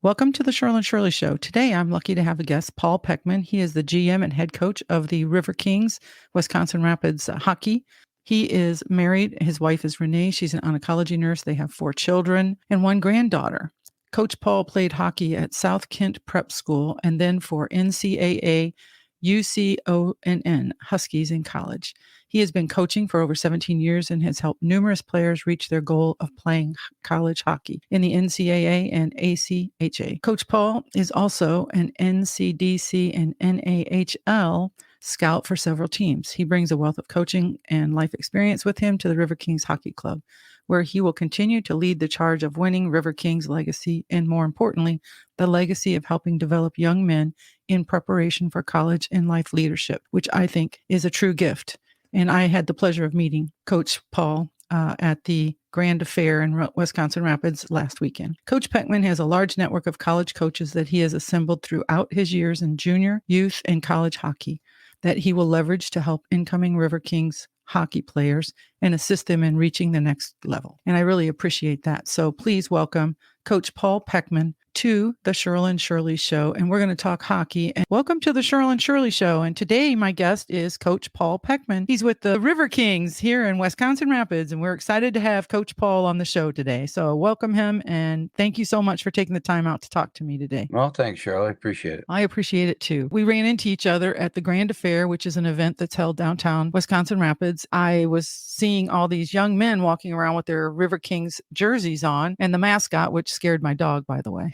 Welcome to the Cheryl and Shirley Show. Today, I'm lucky to have a guest, Paul Pechmann. He is the GM and head coach of the RiverKings, Wisconsin Rapids hockey. He is married. His wife is Renee. She's an oncology nurse. They have 4 children and 1 granddaughter. Coach Paul played hockey at South Kent Prep School and then for NCAA UCONN Huskies in college. He has been coaching for over 17 years and has helped numerous players reach their goal of playing college hockey in the NCAA and ACHA. Coach Paul is also an NCDC and NAHL scout for several teams. He brings a wealth of coaching and life experience with him to the RiverKings Hockey Club, where he will continue to lead the charge of winning RiverKings legacy and, more importantly, the legacy of helping develop young men in preparation for college and life leadership, which I think is a true gift. And I had the pleasure of meeting Coach Paul at the Grand Affair in Wisconsin Rapids last weekend. Coach Pechmann has a large network of college coaches that he has assembled throughout his years in junior, youth, and college hockey that he will leverage to help incoming RiverKings hockey players and assist them in reaching the next level. And I really appreciate that. So please welcome Coach Paul Pechmann to the Cheryl and Shirley Show. And we're going to talk hockey. And welcome to the Cheryl and Shirley Show. And today my guest is Coach Paul Pechmann. He's with the RiverKings here in Wisconsin Rapids. And we're excited to have Coach Paul on the show today. So welcome him. And thank you so much for taking the time out to talk to me today. Well, thanks, Cheryl. I appreciate it. I appreciate it too. We ran into each other at the Grand Affair, which is an event that's held downtown Wisconsin Rapids. I was seeing all these young men walking around with their RiverKings jerseys on and the mascot, which scared my dog, by the way.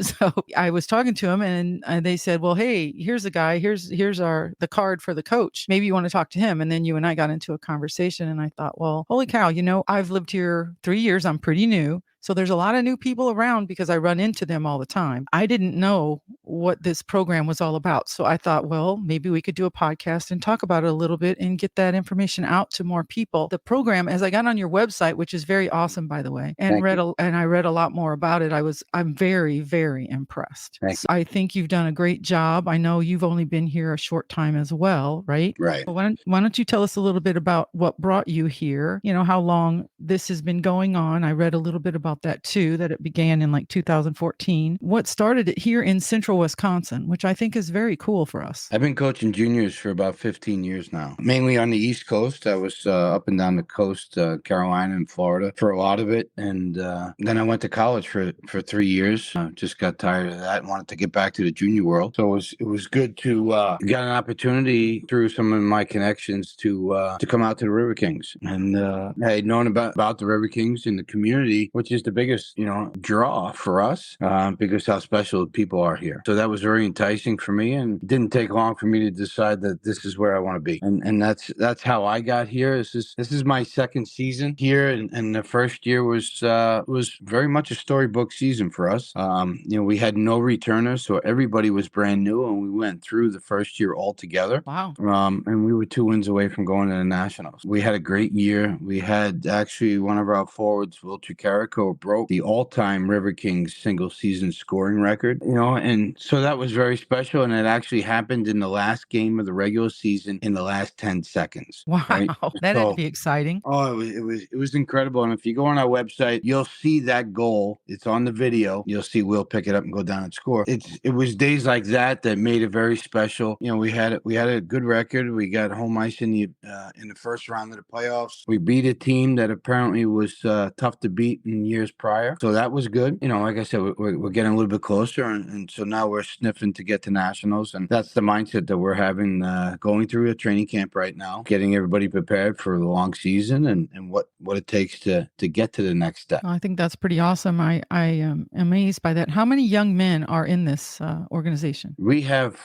So I was talking to him and they said, well, hey, here's a guy, here's the card for the coach. Maybe you want to talk to him. And then you and I got into a conversation and I thought, well, holy cow, I've lived here 3 years. I'm pretty new. So there's a lot of new people around because I run into them all the time. I didn't know what this program was all about. So I thought, well, maybe we could do a podcast and talk about it a little bit and get that information out to more people. The program, as I got on your website, which is very awesome, by the way, and I read a lot more about it. I'm very, very impressed. So I think you've done a great job. I know you've only been here a short time as well, right? Right. Well, why don't you tell us a little bit about what brought you here? How long this has been going on. I read a little bit about that too, that it began in like 2014. What started it here in central Wisconsin, which I think is very cool for us. I've been coaching juniors for about 15 years now, mainly on the East Coast. I was up and down the coast, Carolina and Florida for a lot of it. And then I went to college for 3 years. Just got tired of that and wanted to get back to the junior world. So it was good to get an opportunity through some of my connections to come out to the RiverKings. And I had known about the RiverKings in the community, which is the biggest, draw for us because how special people are here. So that was very enticing for me, and it didn't take long for me to decide that this is where I want to be. And that's how I got here. This is my second season here, and the first year was very much a storybook season for us. We had no returners, so everybody was brand new, and we went through the first year all together. Wow. And we were 2 wins away from going to the Nationals. We had a great year. We had actually one of our forwards, Will Tricarico, broke the all-time RiverKings single season scoring record, and so that was very special. And it actually happened in the last game of the regular season in the last 10 seconds. Wow. Right? That'd be exciting. Oh, it was incredible. And if you go on our website, you'll see that goal. It's on the video. You'll see Will pick it up and go down and score. It was days like that made it very special. We had a good record. We got home ice in the first round of the playoffs. We beat a team that apparently was tough to beat in years prior. So that was good. Like I said, we're getting a little bit closer. And so now we're sniffing to get to nationals. And that's the mindset that we're having going through a training camp right now, getting everybody prepared for the long season and what it takes to get to the next step. I think that's pretty awesome. I am amazed by that. How many young men are in this organization? We have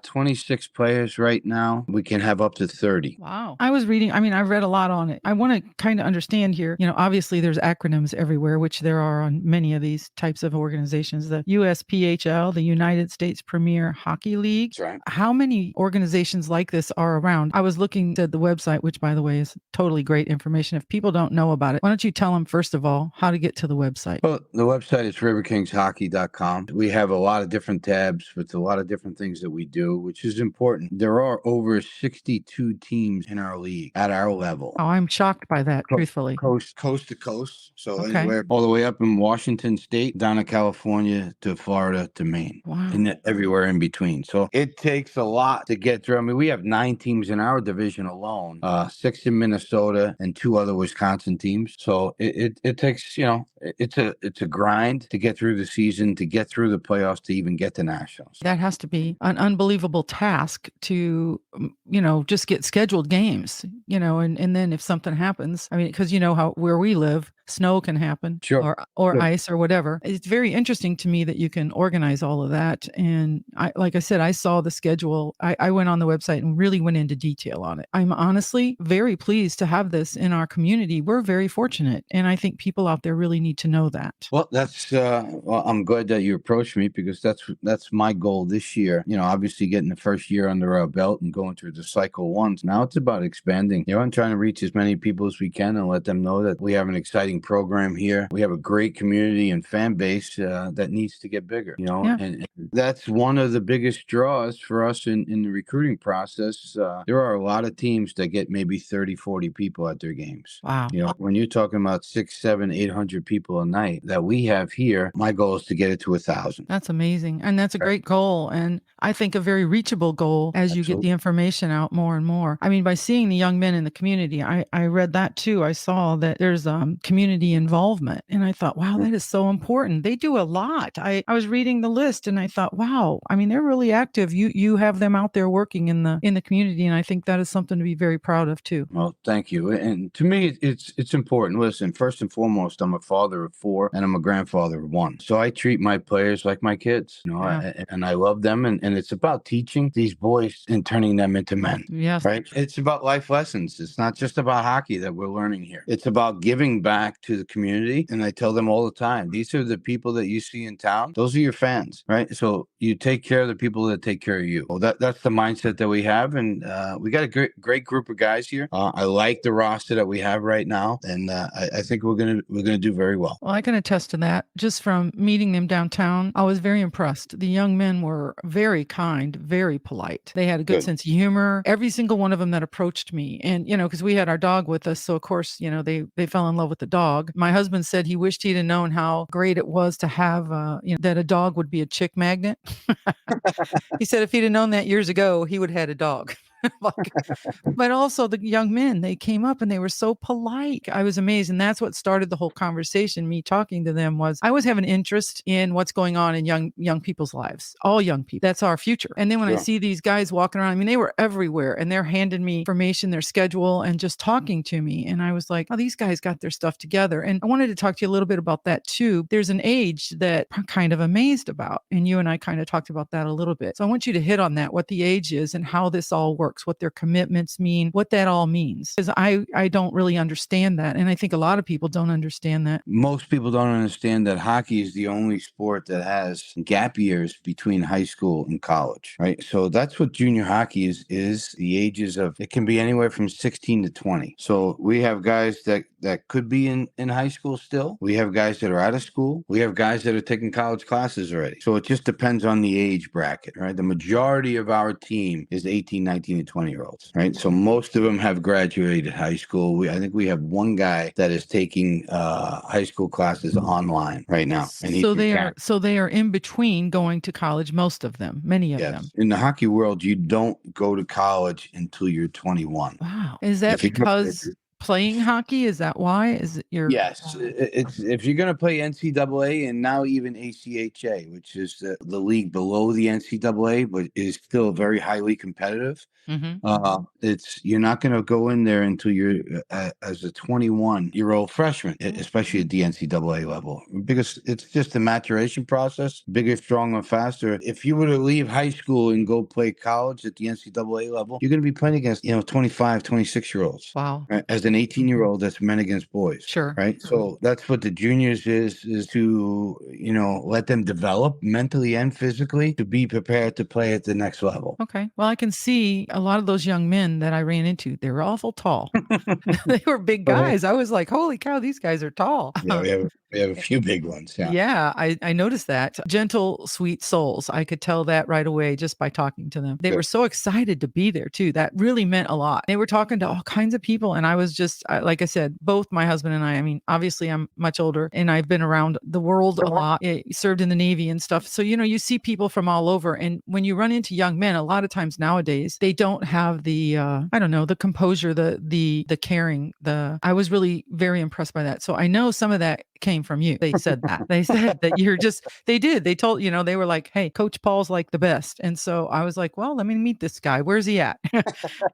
26 players right now. We can have up to 30. Wow. I was reading, I've read a lot on it. I want to kind of understand here, obviously there's acronyms everywhere, which there are on many of these types of organizations. The USPHL, the United States Premier Hockey League. That's right. How many organizations like this are around? I was looking at the website, which by the way is totally great information. If people don't know about it, why don't you tell them first of all how to get to the website? Well, the website is riverkingshockey.com. We have a lot of different tabs with a lot of different things that we do, which is important. There are over 62 teams in our league at our level. Oh, I'm shocked by that, truthfully. Coast to coast. So Okay. anywhere all the way up in Washington State, down to California, to Florida, to Maine. Wow. And everywhere in between. So it takes a lot to get through. I mean, we have 9 teams in our division alone, 6 in Minnesota and 2 other Wisconsin teams. So it takes, it's a grind to get through the season, to get through the playoffs, to even get to nationals. That has to be an unbelievable task to, just get scheduled games, and then if something happens, I mean, because where we live, snow can happen, Sure. or Sure. ice or whatever. It's very interesting to me that you can organize all of that. And like I said, I saw the schedule. I went on the website and really went into detail on it. I'm honestly very pleased to have this in our community. We're very fortunate, and I think people out there really need to know that. Well, I'm glad that you approached me, because that's my goal this year. Obviously getting the first year under our belt and going through the cycle once. Now it's about expanding. I'm trying to reach as many people as we can and let them know that we have an exciting program here. We have a great community and fan base that needs to get bigger. Yeah. And that's one of the biggest draws for us in the recruiting process. There are a lot of teams that get maybe 30, 40 people at their games. Wow. When you're talking about 6, 7, 800 people a night that we have here, my goal is to get it to 1,000. That's amazing. And that's a great goal. And I think a very reachable goal as you get the information out more and more. I mean, by seeing the young men in the community, I read that too. I saw that there's community involvement. And I thought, wow, that is so important. They do a lot. I was reading the list and I thought, wow, I mean, they're really active. You have them out there working in the community. And I think that is something to be very proud of too. Well, thank you. And to me, it's important. Listen, first and foremost, I'm a father of 4 and I'm a grandfather of 1. So I treat my players like my kids, and I love them. And it's about teaching these boys and turning them into men. Yes. Right. It's about life lessons. It's not just about hockey that we're learning here. It's about giving back to the community. And I tell them all the time, these are the people that you see in town. Those are your fans, right? So you take care of the people that take care of you. Well, that's the mindset that we have. And we got a great group of guys here. I like the roster that we have right now. And I think we're gonna do very well. Well, I can attest to that. Just from meeting them downtown, I was very impressed. The young men were very kind, very polite. They had a good sense of humor. Every single one of them that approached me, and because we had our dog with us, so of course, they fell in love with the dog. My husband said he wished he'd have known how great it was to have, that a dog would be a chick magnet. He said if he'd have known that years ago, he would have had a dog. But also the young men, they came up and they were so polite. I was amazed. And that's what started the whole conversation. Me talking to them was I always have an interest in what's going on in young people's lives, all young people. That's our future. And then when I see these guys walking around, I mean, they were everywhere and they're handing me information, their schedule, and just talking to me. And I was like, oh, these guys got their stuff together. And I wanted to talk to you a little bit about that too. There's an age that I'm kind of amazed about. And you and I kind of talked about that a little bit. So I want you to hit on that, what the age is and how this all works, what their commitments mean, what that all means. Because I don't really understand that. And I think a lot of people don't understand that. Most people don't understand that hockey is the only sport that has gap years between high school and college, right? So that's what junior hockey is the ages of, it can be anywhere from 16 to 20. So we have guys that could be in high school still. We have guys that are out of school. We have guys that are taking college classes already. So it just depends on the age bracket, right? The majority of our team is 18, 19, and 20-year-olds, right? So most of them have graduated high school. I think we have one guy that is taking high school classes online right now. And so they are in between going to college, most of them, many of them. In the hockey world, you don't go to college until you're 21. Wow. Is that because playing hockey? Is that why? Is it your? Yes, it's if you're going to play NCAA and now even ACHA, which is the league below the NCAA, but is still very highly competitive. It's you're not going to go in there until you're as a 21-year-old freshman, especially at the NCAA level, because it's just a maturation process, bigger, stronger, faster. If you were to leave high school and go play college at the NCAA level, you're going to be playing against 25, 26-year-olds. Wow. Right? As an 18-year-old, that's men against boys. Sure. Right. So that's what the juniors is to, let them develop mentally and physically to be prepared to play at the next level. Okay. Well, I can see a lot of those young men that I ran into, they were awful tall. They were big guys. I was like, holy cow, these guys are tall. Yeah, We have a few big ones. Yeah. Yeah, I noticed that. Gentle, sweet souls. I could tell that right away just by talking to them. They were so excited to be there too. That really meant a lot. They were talking to all kinds of people. And I was just, like I said, both my husband and I mean, obviously I'm much older and I've been around the world a lot, served in the Navy and stuff. So, you see people from all over. And when you run into young men, a lot of times nowadays, they don't have the, I don't know, the composure, the caring, I was really very impressed by that. So I know some of that came from you. They said that. They said that you're just, they did. They told, they were like, hey, Coach Paul's like the best. And so I was like, well, let me meet this guy. Where's he at?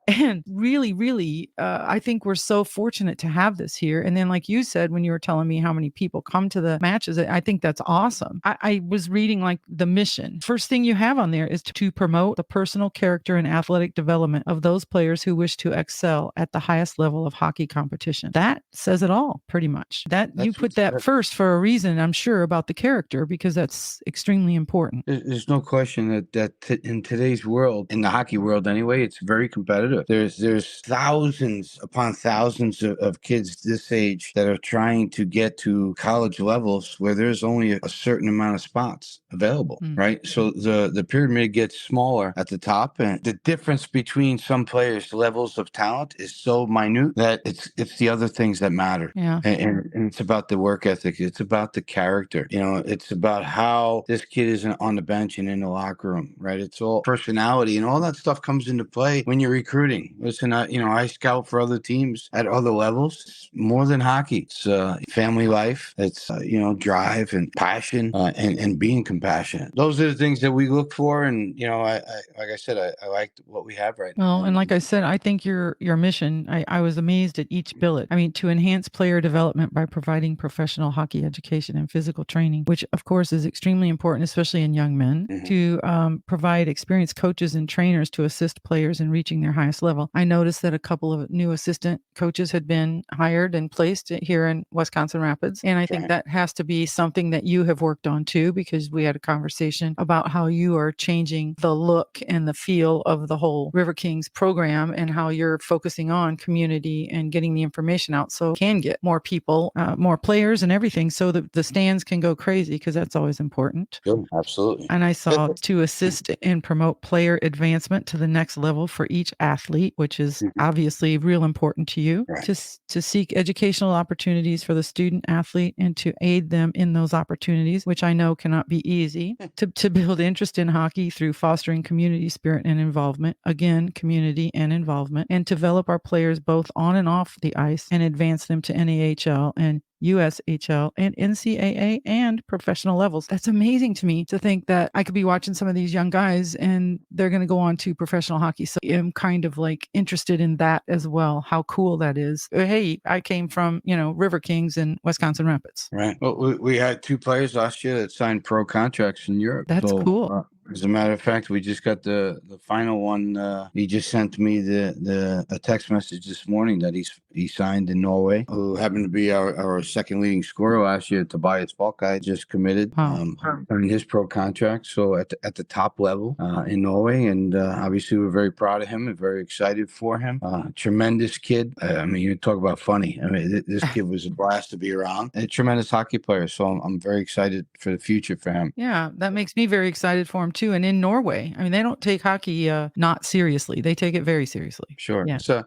And really, really, I think we're so fortunate to have this here. And then, like you said, when you were telling me how many people come to the matches, I think that's awesome. I was reading like the mission. First thing you have on there is to promote the personal character and athletic development of those players who wish to excel at the highest level of hockey competition. That says it all, pretty much. That you put that first for a reason, I'm sure, about the character, because that's extremely important. There's no question that in today's world, in the hockey world anyway, it's very competitive. There's thousands upon thousands of kids this age that are trying to get to college levels where there's only a certain amount of spots available, right? So the pyramid gets smaller at the top, and the difference between some players' levels of talent is so minute that it's the other things that matter. Yeah. And it's about the work ethic. It's about the character. It's about how this kid is on the bench and in the locker room, right? It's all personality, and all that stuff comes into play when you're recruiting. Listen, I scout for other teams at other levels. It's more than hockey. It's family life. It's drive and passion, and being compassionate. Those are the things that we look for. And like I said, I like what we have right now. Well, and like I said, I think your mission, I was amazed at each billet. I mean, to enhance player development by providing professional hockey education and physical training, which of course is extremely important, especially in young men, to provide experienced coaches and trainers to assist players in reaching their highest level. I noticed that a couple of new assistant coaches had been hired and placed here in Wisconsin Rapids. And I think that has to be something that you have worked on too, because we had a conversation about how you are changing the look and the feel of the whole RiverKings program, and how you're focusing on community and getting the information out so can get more people, more players and everything, so that the stands can go crazy, because that's always important. Sure, absolutely. And I saw to assist and promote player advancement to the next level for each athlete, which is obviously real important to you, to seek educational opportunities for the student athlete and to aid them in those opportunities, which I know cannot be easy, to build interest in hockey through fostering community spirit and involvement, again, community and involvement, and develop our players both on and off the ice and advance them to NAHL and USHL and NCAA and professional levels. That's amazing to me, to think that I could be watching some of these young guys and they're going to go on to professional hockey. So I'm kind of like interested in that as well. How cool that is. Hey, I came from, RiverKings in Wisconsin Rapids. Right. Well, we had 2 players last year that signed pro contracts in Europe. That's cool. As a matter of fact, we just got the final one. He just sent me a text message this morning that he signed in Norway. Who happened to be our second leading scorer last year, Tobias Falkei, just committed on his pro contract. So at the top level in Norway, and obviously we're very proud of him and very excited for him. Tremendous kid. I mean, you talk about funny. I mean, this kid was a blast to be around. A tremendous hockey player. So I'm very excited for the future for him. Yeah, that makes me very excited for him too. And in Norway, I mean, they don't take hockey not seriously. They take it very seriously. Sure. Yeah. So,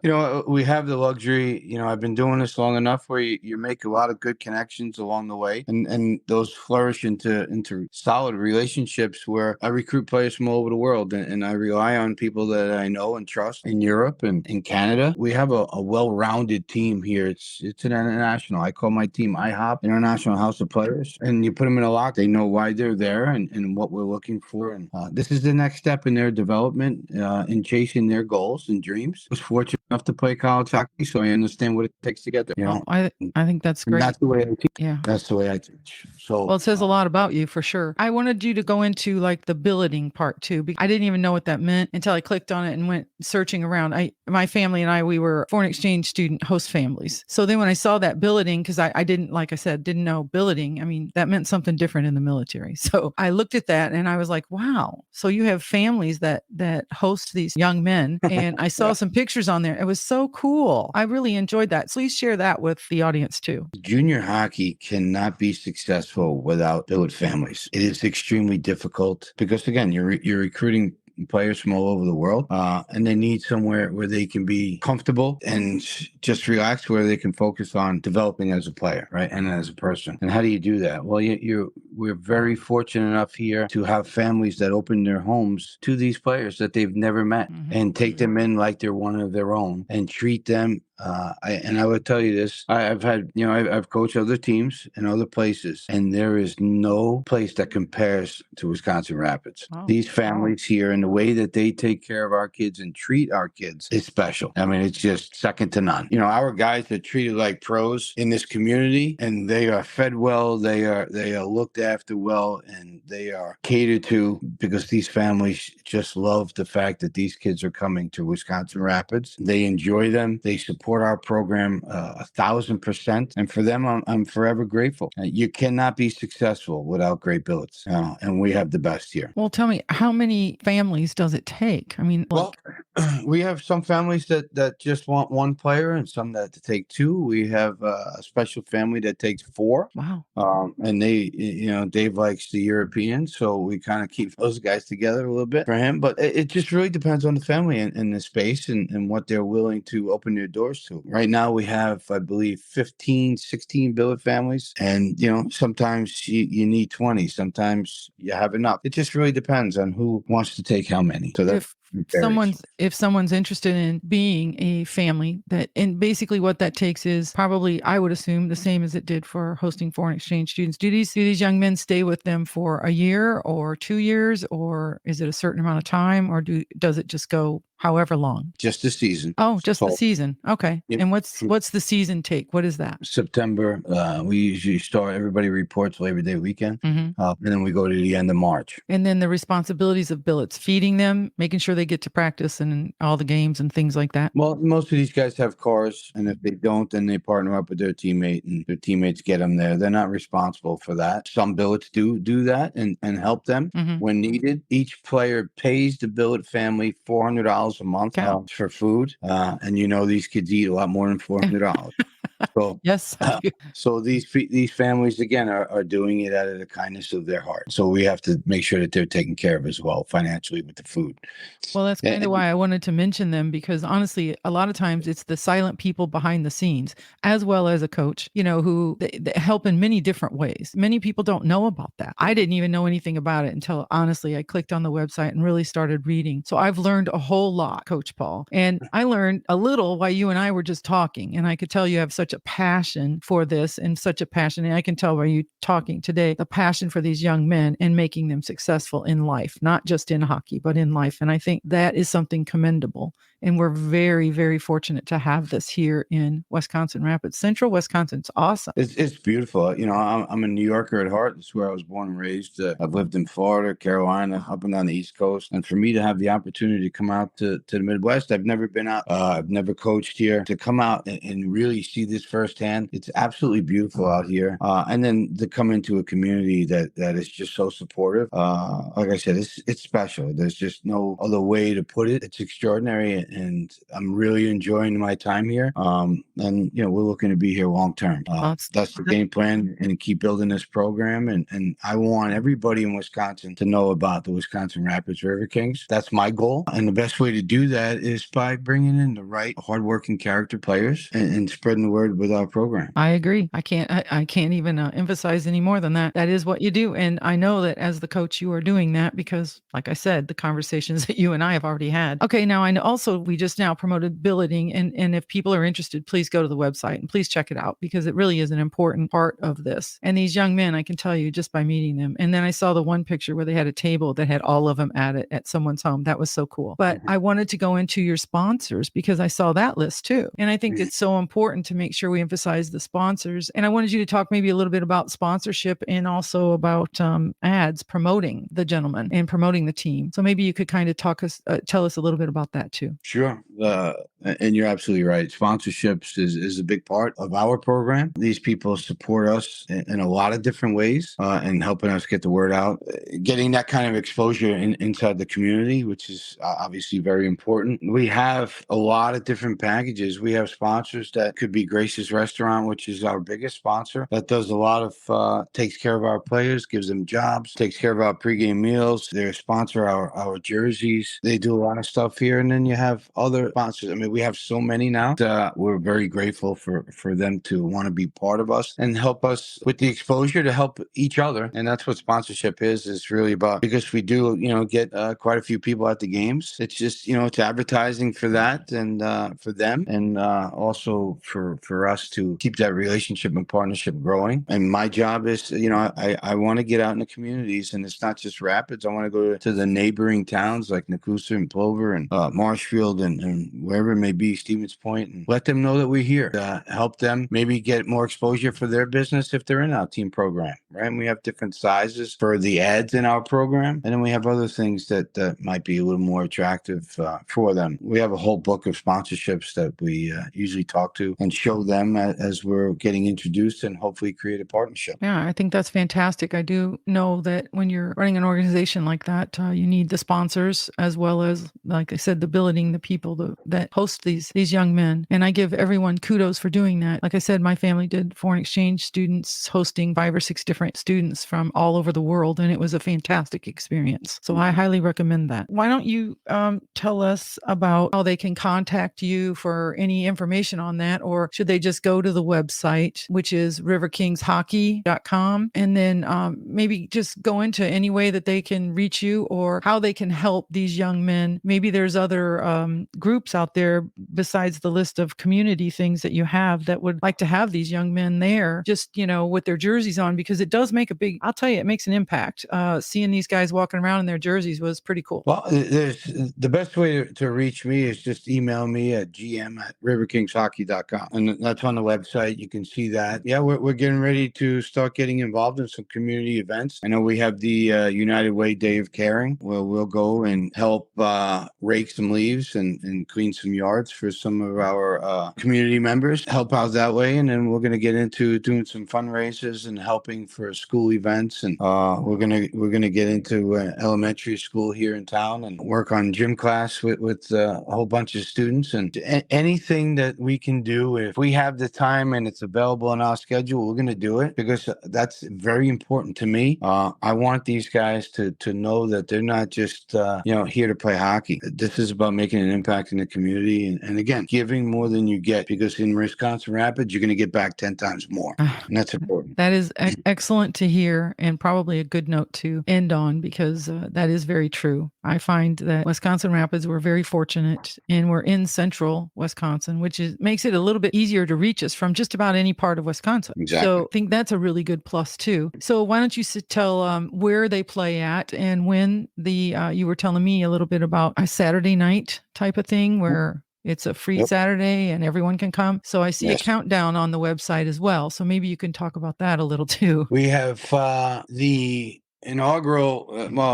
we have the luxury, I've been doing this long enough where you make a lot of good connections along the way, and those flourish into solid relationships where I recruit players from all over the world, and I rely on people that I know and trust in Europe and in Canada. We have a well-rounded team here. It's an international. I call my team IHOP, International House of Players, and you put them in a lock. They know why they're there and what we're looking for. And this is the next step in their development, in chasing their goals and dreams. I was fortunate enough to play college hockey, so I understand what it takes to get there. Well, I think that's great. That's the way I teach. Yeah. That's the way I teach. So, well, it says a lot about you for sure. I wanted you to go into like the billeting part too, because I didn't even know what that meant until I clicked on it and went searching around. My family and I, we were foreign exchange student host families. So then when I saw that billeting, because I didn't, like I said, didn't know billeting. I mean, that meant something different in the military. So I looked at that and I was like, wow, wow. So you have families that host these young men, and I saw some pictures on there. It was so cool. I really enjoyed that. Please share that with the audience too. Junior hockey cannot be successful without billet families. It is extremely difficult because, again, you're recruiting players from all over the world, and they need somewhere where they can be comfortable and just relax, where they can focus on developing as a player, right, and as a person. And how do you do that? Well, we're very fortunate enough here to have families that open their homes to these players that they've never met, and take them in like they're one of their own and treat them. I would tell you this: I've had, I've coached other teams in other places, and there is no place that compares to Wisconsin Rapids. Wow. These families here, and the way that they take care of our kids and treat our kids is special. I mean, it's just second to none. Our guys are treated like pros in this community, and they are fed well. They are looked after well, and they are catered to, because these families just love the fact that these kids are coming to Wisconsin Rapids. They enjoy them. They support our program 1,000%, and for them, I'm forever grateful. You cannot be successful without great billets, and we have the best here. Well, tell me, how many families does it take? I mean, Well, we have some families that just want one player, and some that take two. We have a special family that takes four. wow. And they, Dave likes the Europeans, so we kind of keep those guys together a little bit for him. But it just really depends on the family and the space and what they're willing to open their doors to. Right now, we have, I believe, 15, 16 billet families, and sometimes you need 20, sometimes you have enough. It just really depends on who wants to take how many. So that's if someone's interested in being a family, and basically what that takes is probably, I would assume, the same as it did for hosting foreign exchange students. Do these young men stay with them for a year or 2 years, or is it a certain amount of time, or does it just go however long? Just the season. Oh, just the season. Okay. Yep. And what's the season take? What is that? September. We usually start, everybody reports Labor Day weekend, and then we go to the end of March. And then the responsibilities of billets, feeding them, making sure they get to practice and all the games and things like that. Well, most of these guys have cars, and if they don't, then they partner up with their teammate, and their teammates get them there. They're not responsible for that. Some billets do that and help them when needed. Each player pays the billet family $400 a month for food, and these kids eat a lot more than $400. So yes, so these families, again, are doing it out of the kindness of their heart. So we have to make sure that they're taken care of as well financially with the food. Well, that's kind of why I wanted to mention them, because honestly, a lot of times it's the silent people behind the scenes, as well as a coach, who they help in many different ways. Many people don't know about that. I didn't even know anything about it until, honestly, I clicked on the website and really started reading. So I've learned a whole lot, Coach Paul. And I learned a little while you and I were just talking. And I could tell you have such a passion for this, and such a passion. And I can tell by you talking today, the passion for these young men and making them successful in life, not just in hockey, but in life. And I think that is something commendable. And we're very, very fortunate to have this here in Wisconsin Rapids. Central Wisconsin's awesome. It's beautiful. I'm a New Yorker at heart. That's where I was born and raised. I've lived in Florida, Carolina, up and down the East Coast. And for me to have the opportunity to come out to the Midwest, I've never been out. I've never coached here. To come out and really see this firsthand, it's absolutely beautiful out here. And then to come into a community that is just so supportive. Like I said, it's special. There's just no other way to put it. It's extraordinary, and I'm really enjoying my time here. And we're looking to be here long term. That's the game plan, and keep building this program. And I want everybody in Wisconsin to know about the Wisconsin Rapids RiverKings. That's my goal. And the best way to do that is by bringing in the right, hardworking character players and spreading the word with our program. I agree. I can't even emphasize any more than that. That is what you do. And I know that as the coach, you are doing that because, like I said, the conversations that you and I have already had. Okay, now I know also we just now promoted billeting. And if people are interested, please go to the website and please check it out, because it really is an important part of this. And these young men, I can tell you just by meeting them. And then I saw the one picture where they had a table that had all of them at it at someone's home. That was so cool. But I wanted to go into your sponsors, because I saw that list too. And I think it's so important to make sure we emphasize the sponsors. And I wanted you to talk maybe a little bit about sponsorship, and also about ads promoting the gentleman and promoting the team. So maybe you could kind of tell us a little bit about that too. Sure. And you're absolutely right. Sponsorships is a big part of our program. These people support us in a lot of different ways and helping us get the word out, getting that kind of exposure inside the community, which is obviously very important. We have a lot of different packages. We have sponsors that could be Grace's Restaurant, which is our biggest sponsor, that does a lot of, takes care of our players, gives them jobs, takes care of our pregame meals. They sponsor our jerseys. They do a lot of stuff here. And then you have other sponsors. I mean, we have so many now. We're very grateful for them to want to be part of us and help us with the exposure to help each other. And that's what sponsorship is. It's really about, because we do, get quite a few people at the games. It's just, it's advertising for that and for them, and also for us to keep that relationship and partnership growing. And my job is, I want to get out in the communities, and it's not just Rapids. I want to go to the neighboring towns like Nakusa and Plover and Marshfield and wherever it may be, Stevens Point, and let them know that we're here. Help them maybe get more exposure for their business if they're in our team program, right? And we have different sizes for the ads in our program, and then we have other things that might be a little more attractive for them. We have a whole book of sponsorships that we usually talk to and show them as we're getting introduced, and hopefully create a partnership. Yeah, I think that's fantastic. I do know that when you're running an organization like that, you need the sponsors as well as, like I said, the billeting, the people that host these young men. And I give everyone kudos for doing that. Like I said, my family did foreign exchange students, hosting 5 or 6 different students from all over the world, and it was a fantastic experience. So I highly recommend that. Why don't you tell us about how they can contact you for any information on that, or should they just go to the website, which is riverkingshockey.com, and then maybe just go into any way that they can reach you, or how they can help these young men? Maybe there's other groups out there besides the list of community things that you have that would like to have these young men there, just, with their jerseys on, because it does make I'll tell you, it makes an impact. Seeing these guys walking around in their jerseys was pretty cool. Well, the best way to reach me is just email me at gm@riverkingshockey.com. And that's on the website. You can see that. Yeah, we're getting ready to start getting involved in some community events. I know we have the United Way Day of Caring, where we'll go and help rake some leaves and clean some yards for some of our community members, help out that way. And then we're going to get into doing some fundraisers and helping for school events. And we're going to get into elementary school here in town and work on gym class with a whole bunch of students. And anything that we can do, if we have the time and it's available in our schedule, we're going to do it, because that's very important to me. I want these guys to know that they're not just here to play hockey. This is about making an impact in the community, and again, giving more than you get, because in Wisconsin Rapids, you're going to get back 10 times more, and that's important. That is excellent to hear, and probably a good note to end on, because that is very true. I find that Wisconsin Rapids, we're very fortunate, and we're in central Wisconsin, which makes it a little bit easier to reach us from just about any part of Wisconsin. Exactly. So I think that's a really good plus too. So why don't you tell where they play at, and when you were telling me a little bit about a Saturday night type of thing where it's a free Saturday and everyone can come. So I see a countdown on the website as well. So maybe you can talk about that a little too. We have the inaugural,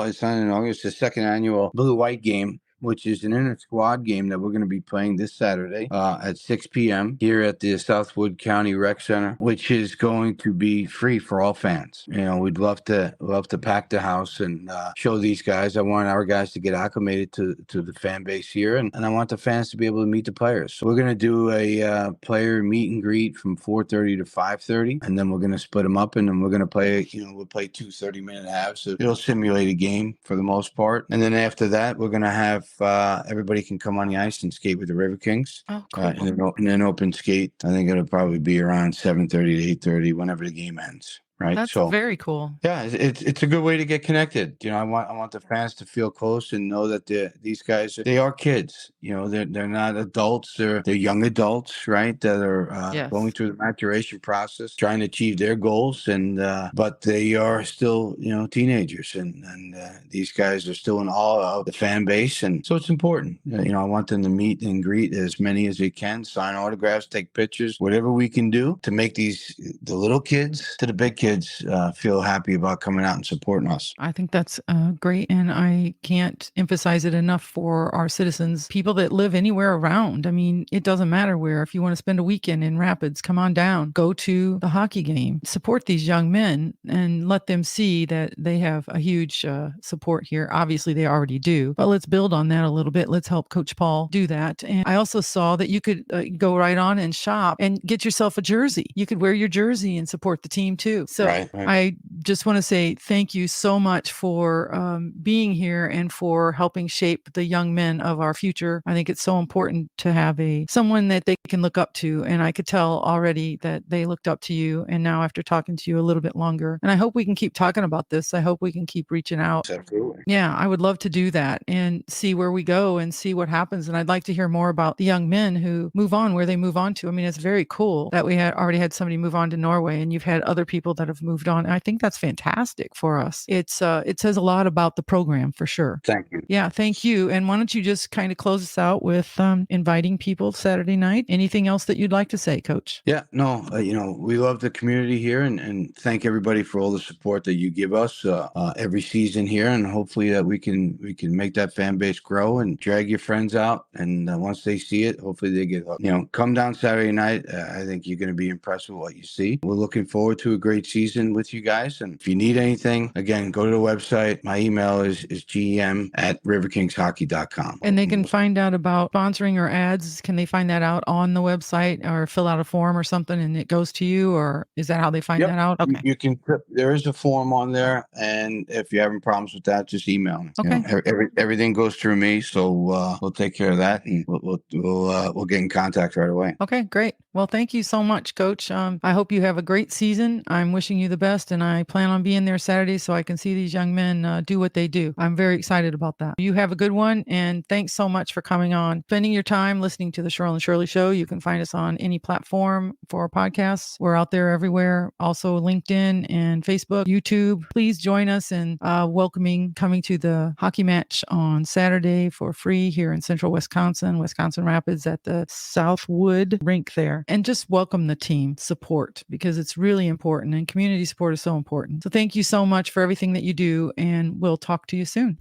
it's not inaugural, it's the second annual Blue-White game, which is an inter-squad game that we're going to be playing this Saturday at 6 p.m. here at the Southwood County Rec Center, which is going to be free for all fans. We'd love to pack the house and show these guys. I want our guys to get acclimated to the fan base here, and I want the fans to be able to meet the players. So we're going to do a player meet and greet from 4:30 to 5:30, and then we're going to split them up, and then we're going to play, we'll play 2 30-minute halves. So it'll simulate a game for the most part. And then after that, we're going to have everybody can come on the ice and skate with the RiverKings. Oh, cool. In an open skate. I think it'll probably be around 7:30 to 8:30 whenever the game ends. Right. That's so very cool. Yeah, it's a good way to get connected. I want the fans to feel close and know that these guys, they are kids. They're not adults. They're young adults, right? That are going through the maturation process, trying to achieve their goals, and but they are still teenagers, and these guys are still in awe of the fan base, and so it's important. I want them to meet and greet as many as they can, sign autographs, take pictures, whatever we can do to make the little kids to the big kids kids feel happy about coming out and supporting us. I think that's great. And I can't emphasize it enough for our citizens, people that live anywhere around. I mean, it doesn't matter where. If you want to spend a weekend in Rapids, come on down, go to the hockey game, support these young men and let them see that they have a huge support here. Obviously, they already do, but let's build on that a little bit. Let's help Coach Paul do that. And I also saw that you could go right on and shop and get yourself a jersey. You could wear your jersey and support the team too. So Right. I just want to say thank you so much for being here and for helping shape the young men of our future. I think it's so important to have someone that they can look up to. And I could tell already that they looked up to you. And now after talking to you a little bit longer, and I hope we can keep talking about this. I hope we can keep reaching out. Absolutely. Yeah, I would love to do that and see where we go and see what happens. And I'd like to hear more about the young men who move on, where they move on to. I mean, it's very cool that we had already had somebody move on to Norway, and you've had other people that have moved on. And I think that's fantastic for us. It says a lot about the program for sure. Thank you. Yeah, thank you. And why don't you just kind of close us out with inviting people Saturday night? Anything else that you'd like to say, Coach? Yeah, no, we love the community here, and thank everybody for all the support that you give us every season here, and hopefully that we can make that fan base grow and drag your friends out, and once they see it, hopefully they get hooked. Come down Saturday night. I think you're going to be impressed with what you see. We're looking forward to a great season with you guys, and if you need anything, again, go to the website. My email is gm@riverkingshockey.com. And they can find out about sponsoring or ads. Can they find that out on the website or fill out a form or something and it goes to you? Or is that how they find that out? Okay. You can. There is a form on there, and if you're having problems with that, just email me. Okay. Everything goes through me, so we'll take care of that, and we'll get in contact right away. Okay, great. Well, thank you so much, Coach. I hope you have a great season. I'm wishing you the best, and I plan on being there Saturday so I can see these young men do what they do. I'm very excited about that. You have a good one, and thanks so much for coming on, spending your time listening to the Cheryl and Shirley Show. You can find us on any platform for podcasts. We're out there everywhere. Also LinkedIn and Facebook, YouTube. Please join us in coming to the hockey match on Saturday for free here in Central Wisconsin Rapids at the Southwood rink there. And just welcome the team support because it's really important and community support is so important. So thank you so much for everything that you do, and we'll talk to you soon.